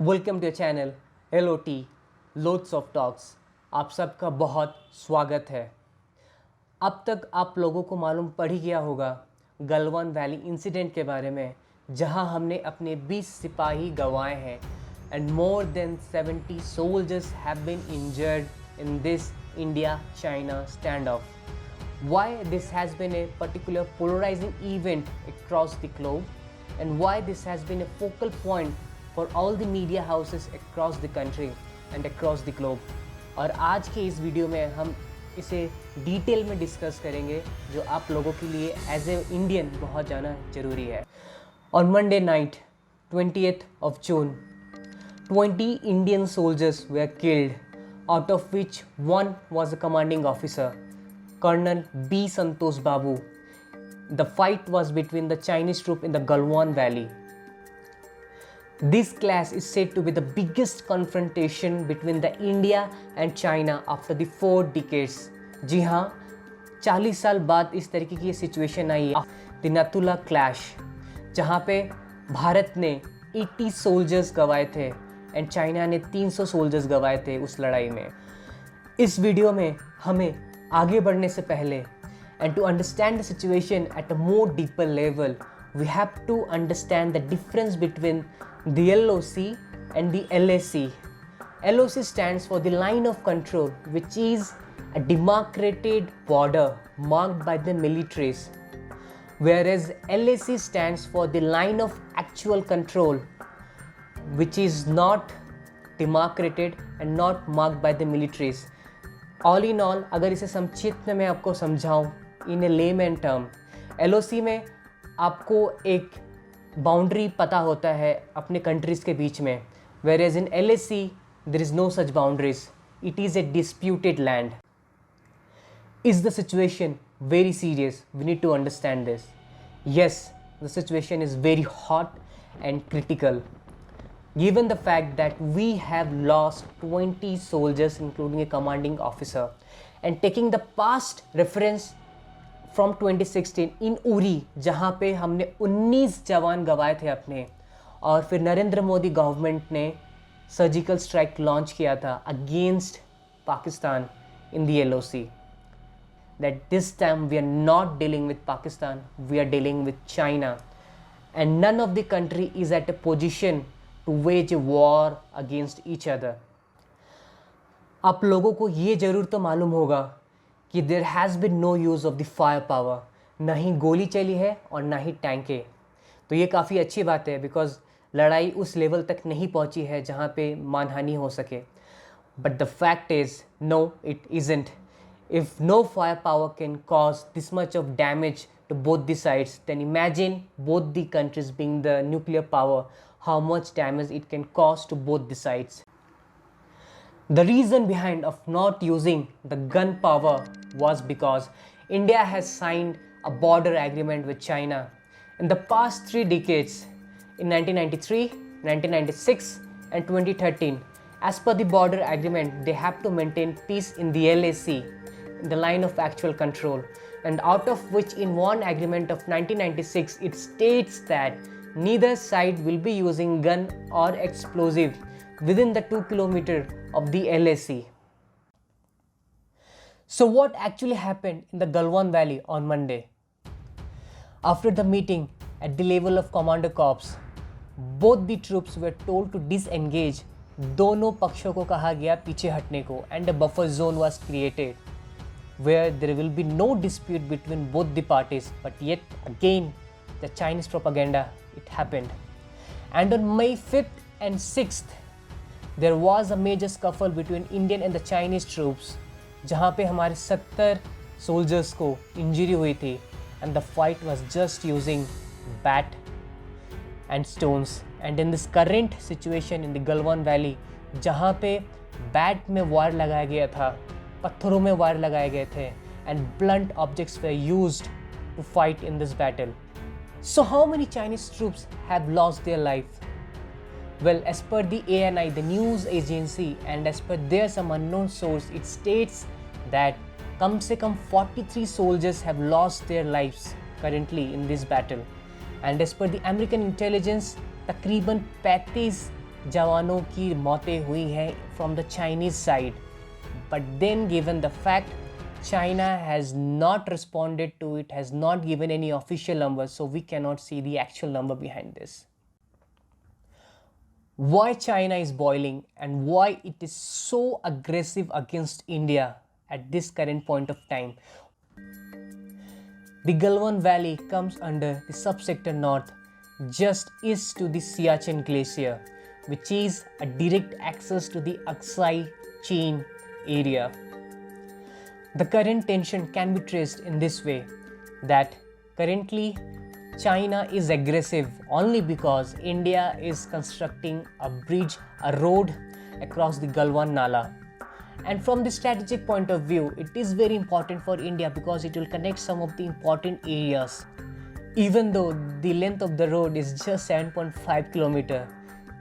Welcome to channel LOT loads of talks. आप सबका बहुत स्वागत है। अब तक आप लोगों को मालूम पड़ ही गया होगा गलवान वैली इंसिडेंट के बारे में, जहां हमने अपने 20 सिपाही गंवाए हैं and more than 70 soldiers have been injured in this India China stand off. Why this has been a particular polarizing event across the globe and why this has been a focal point for all the media houses across the country and across the globe. और आज के इस video में हम इसे detail में discuss करेंगे, जो आप लोगों के लिए एज ए इंडियन बहुत जाना ज़रूरी है. On Monday night, 20th of June, 20 Indian soldiers were killed, out of which one was a commanding officer, Colonel B. Santosh Babu. The fight was between the Chinese troop in the Galwan Valley. This clash is said to be the biggest confrontation between the India and China after the 4 decades. जी हाँ, 40 साल बाद इस तरीके की situation आई है, the Nathula clash, जहाँ पे भारत ने 80 सोल्जर्स गंवाए थे एंड चाइना ने 300 सोल्जर्स गंवाए थे उस लड़ाई में. इस वीडियो में हमें आगे बढ़ने से पहले and to understand the situation at a more deeper level, we have to understand the difference between the LOC and the LAC. LOC stands for the line of control, which is a demarcated border marked by the militaries, whereas LAC stands for the line of actual control, which is not demarcated and not marked by the militaries. All in all, अगर इसे संक्षिप्त में मैं आपको समझाऊं इन ए layman term, LOC में आपको एक बाउंड्री पता होता है अपने कंट्रीज़ के बीच में, whereas in LAC there is no such boundaries. It is a disputed land. Is the situation very serious? We need to understand this. Yes, the situation is very hot and critical. Given the fact that we have lost 20 soldiers including a commanding officer, and taking the past reference from 2016 in Uri, जहाँ पे हमने 19 जवान गंवाए थे अपने, और फिर Narendra Modi government ने सर्जिकल स्ट्राइक लॉन्च किया था against Pakistan in the LOC. That this time we are not dealing with Pakistan, we are dealing with China, and none of the country is at a position to wage a war against each other. आप लोगों को ये ज़रूर तो मालूम होगा कि there has been no use of the fire power. ना ही गोली चली है और ना ही टैंके. तो ये काफ़ी अच्छी बात है, बिकॉज लड़ाई उस लेवल तक नहीं पहुंची है जहाँ पे मानहानि हो सके. But the fact is, no, it isn't. If no firepower can cause this much of damage to both the sides, then imagine both the countries being the nuclear power, how much damage it can cause to both the sides. The reason behind of not using the gun power was because India has signed a border agreement with China. In the past 3 decades, in 1993, 1996 and 2013, as per the border agreement, they have to maintain peace in the LAC, in the line of actual control, and out of which in one agreement of 1996 it states that neither side will be using gun or explosive within the 2 kilometer of the LAC. So what actually happened in the Galwan Valley on Monday? After the meeting at the level of commander corps, both the troops were told to disengage. दोनों पक्षों को कहा गया पीछे हटने को, and a buffer zone was created where there will be no dispute between both the parties. But yet again, the Chinese propaganda, it happened. And on May 5th and 6th, there was a major scuffle between Indian and the Chinese troops, जहाँ पे हमारे 70 soldiers को injury हुई थी, and the fight was just using bat and stones. And in this current situation in the Galwan Valley, जहाँ पे bat में वार लगाया गया था, पत्थरों में वार लगाए गए थे, and blunt objects were used to fight in this battle. So how many Chinese troops have lost their life? Well, as per the ANI, the news agency, and as per their some unknown source, it states that कम से कम 43 soldiers have lost their lives currently in this battle. And as per the American intelligence, तकरीबन 35 जवानों की मौतें हुई हैं from the Chinese side. But then given the fact China has not responded to it, has not given any official number, so we cannot see the actual number behind this. Why China is boiling and why it is so aggressive against India at this current point of time. The Galwan Valley comes under the subsector north just east to the Siachen Glacier, which is a direct access to the Aksai chain area. The current tension can be traced in this way that currently China is aggressive only because India is constructing a bridge, a road across the Galwan Nala. And from the strategic point of view, it is very important for India because it will connect some of the important areas. Even though the length of the road is just 7.5 km,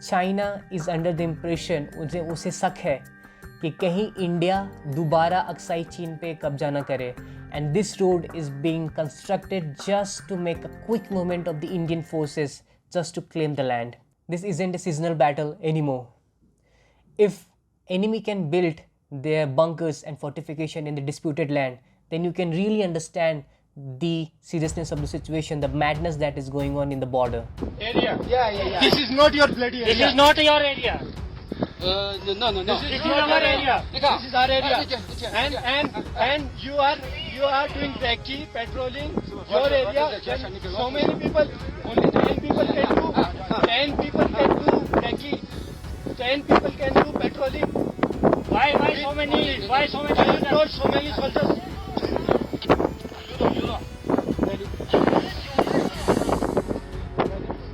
China is under the impression, उसे शक है कि कहीं India दोबारा Aksai चीन पे कब्जा ना करे. And this road is being constructed just to make a quick movement of the Indian forces just to claim the land. This isn't a seasonal battle anymore. If enemy can build their bunkers and fortification in the disputed land, then you can really understand the seriousness of the situation, the madness that is going on in the border. Area. Yeah. This is not your bloody area. This is not your area. No. This is our area. This is our area. And you are doing recce, patrolling your area. So many people, only 10 people can do. 10 people can do recce. 10 people can do patrolling. Why so many? Why so many? Not so many soldiers.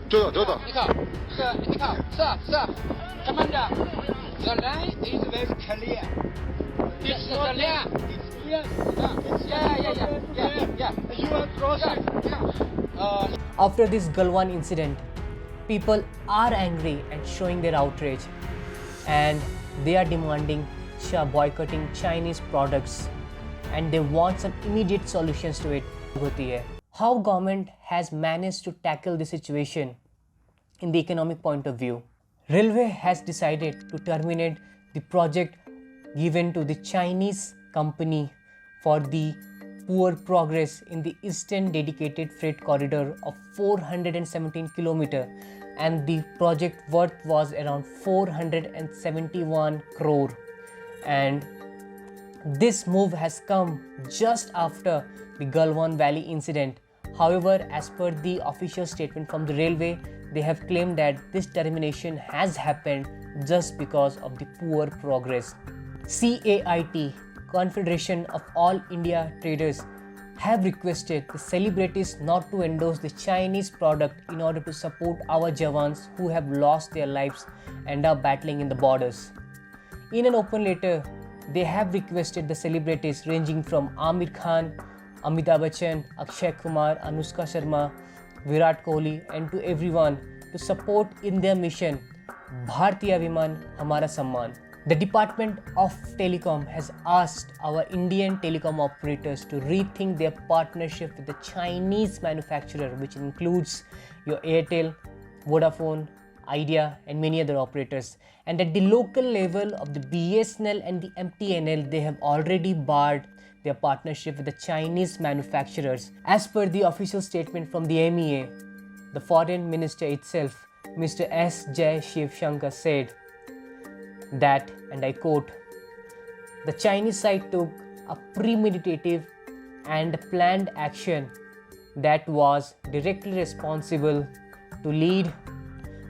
Dodo. Sir. Commander, the line is very clear. It's not clear. It's clear. Yeah. You are crossing. After this Galwan incident, people are angry and showing their outrage, and they are demanding boycotting Chinese products, and they want some immediate solutions to it. How government has managed to tackle the situation in the economic point of view? Railway has decided to terminate the project given to the Chinese company for the poor progress in the eastern dedicated freight corridor of 417 km, and the project worth was around 471 crore. And this move has come just after the Galwan Valley incident. However, as per the official statement from the railway, they have claimed that this termination has happened just because of the poor progress. CAIT, Confederation of All India Traders, have requested the celebrities not to endorse the Chinese product in order to support our Jawans who have lost their lives and are battling in the borders. In an open letter, they have requested the celebrities ranging from Amir Khan, Amitabh Bachchan, Akshay Kumar, Anushka Sharma, Virat Kohli, and to everyone to support in their mission Bhartiya Viman Hamara Samman. The Department of Telecom has asked our Indian telecom operators to rethink their partnership with the Chinese manufacturer, which includes your Airtel, Vodafone, Idea, and many other operators. And at the local level of the BSNL and the MTNL, they have already barred their partnership with the Chinese manufacturers. As per the official statement from the MEA, the foreign minister itself, Mr. S. Jai Shiv Shankar, said that, and I quote, the Chinese side took a premeditative and planned action that was directly responsible to lead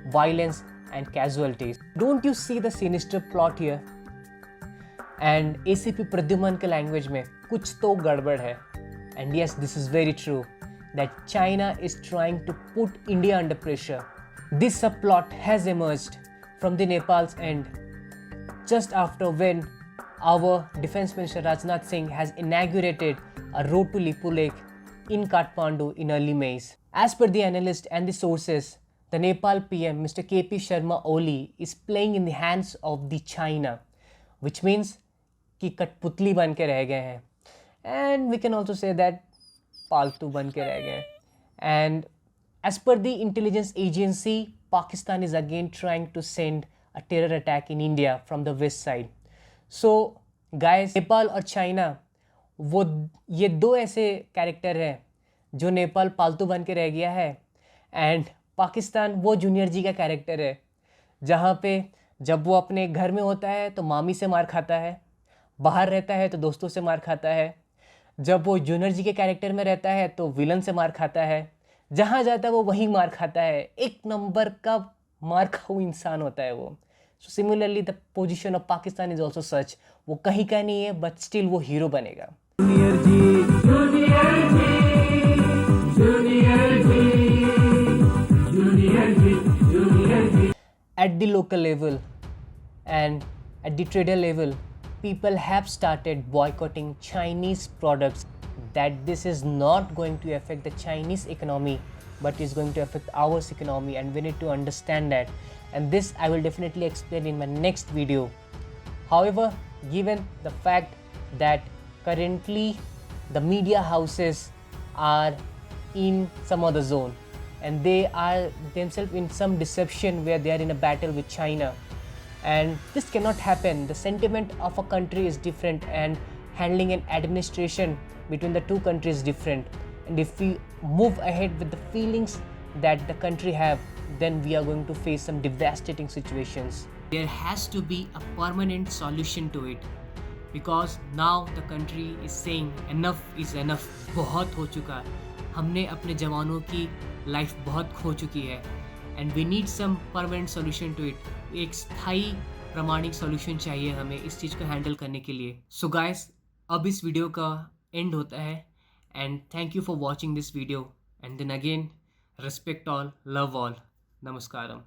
violence and casualties. Don't you see the sinister plot here? And ACP Pradyuman के language में कुछ तो गड़बड़ है. And yes, this is very true that China is trying to put India under pressure. This subplot has emerged from the Nepal's end just after when our Defense Minister Rajnath Singh has inaugurated a road to Lipu Lake in Kathmandu in early May. As per the analyst and the sources, the Nepal PM Mr. KP Sharma Oli is playing in the hands of the China, which means कि कठपुतली बन के रह गए हैं. And we can also say that पालतू बन के रह गए. And as per the intelligence agency Pakistan is again trying to send a terror attack in India from the west side. So guys, Nepal और चाइना वो ये दो ऐसे कैरेक्टर हैं जो नेपाल पालतू बन के रह गया है, एंड पाकिस्तान वो जूनियर जी का कैरेक्टर है जहाँ पे जब वो अपने घर में होता है तो मामी से मार खाता है, बाहर रहता है तो दोस्तों से मार खाता है, जब वो जूनियर जी के कैरेक्टर में रहता है तो विलन से मार खाता है, जहाँ जाता है वो वहीं मार खाता है। एक नंबर का मार खाऊ इंसान होता है वो। So similarly the position of Pakistan is also सच, वो कहीं का नहीं है बट स्टिल वो हीरो बनेगा। At the local level and at the trader level, people have started boycotting Chinese products. That this is not going to affect the Chinese economy, but is going to affect our economy, and we need to understand that. And this I will definitely explain in my next video. However, given the fact that currently the media houses are in some other zone, and they are themselves in some deception where they are in a battle with China, and this cannot happen. The sentiment of a country is different, and handling an administration between the two countries is different. And if we move ahead with the feelings that the country have, then we are going to face some devastating situations. There has to be a permanent solution to it, because now the country is saying enough is enough. बहुत हो चुका, हमने अपने जवानों की life बहुत खो चुकी है, and we need some permanent solution to it. एक स्थायी प्रमाणिक सोल्यूशन चाहिए हमें इस चीज़ को हैंडल करने के लिए। सो गाइस, अब इस वीडियो का एंड होता है, and thank you for watching this video, and then again respect all, love all, नमस्कारम।